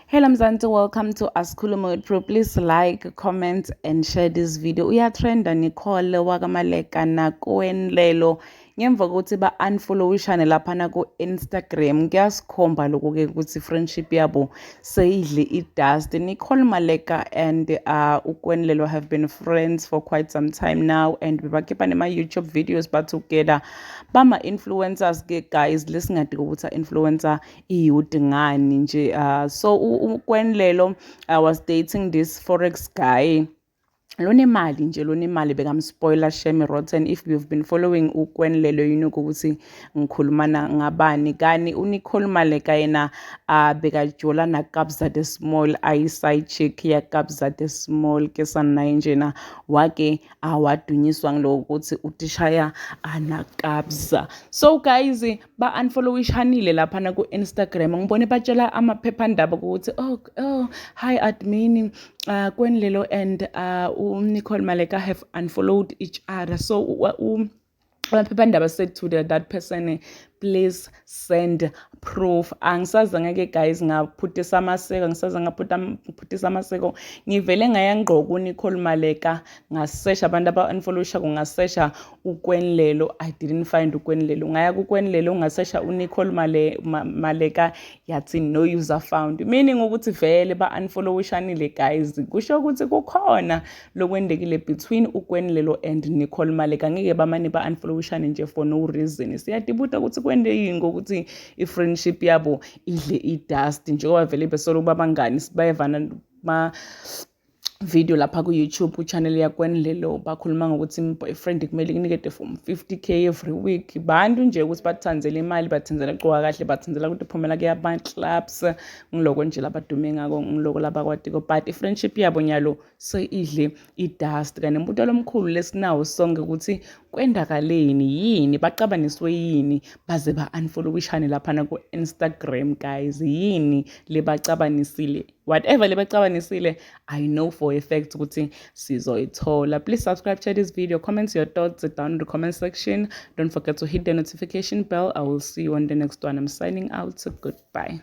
Hello Mzansi, welcome to Askhulumo Pro. Please like, comment and share this video. Uyatrenda Nicole wakamaleka na Kween Lelo ngemva kokuthi ba-unfollowishane laphana ku-Instagram. Kuyasikhomba lokhu-ke ukuthi friendship yabo seyidle i-dust. Nicole Maleka and uKween Lelo have been friends for quite some time now, and bebakhipha nema-YouTube videos ba-together. Bama-influencers-ke guys, lesingadi ukuthi influencer iyouth ngani nje. So uKween Lelo was dating this forex guy. Lonemali nje lonemali bekamspoiler shame rotten. If you've been following uKween Lelo, you know ukuthi ngikhulumana ngabani kani. uNicole Maleka yena bekajola na Kabza the Small, side chick ya Kabza the Small ke sanaye njena wake awadunyiswa ngiloko ukuthi utishaya ana Kabza. So guys, ba unfollowishanile laphana ku Instagram. Ngibone batshela amaphephandaba ukuthi oh hi admin, Kween Lelo and Nicole Maleka have unfollowed each other. So amaphephandaba said to that person, please send proof. Angisaze ngeke guys ngaphutisa amaseko, ngisaze ngaphutisa amaseko. Ngivele ngaya ngqo ku Nicole Maleka ngasearch abantu aba-unfollowisha ngasearcha uKween Lelo. I didn't find uKween Lelo. Ngaya ku Kween Lelo ngasearcha uNicole Maleka, yathi no user found, meaning ukuthi vele ba-unfollowishanile guys. Kusho ukuthi kukhona lokwendekile between uKween Lelo and Nicole Maleka. Ngeke bamane ba-unfollowishane nje for no reason. Siyadibuta ukuthi kwende yini ngokuthi i-friendship yabo idle i-dust njengoba vele besolo babangani sibayevana ma video lapha ku YouTube channel ya Kween Lelo bakhuluma ngokuthi boyfriend kumele kunikede from 50k every week. Bantu nje ukuthi bathanzela imali, bathanzela qoka kahle, bathanzela ukuthi phumela ke ama clubs. Ngiloko nje labadume ngako, ngiloko labakwatiko, but i-friendship yabo nyalo seyidle i-dust. Kanti umbuto lomkhulu lesinawo sonke ukuthi kwendakaleni yini, baxabaniswe yini baze ba-unfollowishane laphana ku Instagram guys. Yini lebacabanisile? Whatever lebacabanisile, I know for a fact ukuthi sizoyithola. Please subscribe, share this video, comment your thoughts down in the comment section. Don't forget to hit the notification bell. I will see you on the next one. I'm signing out. Goodbye.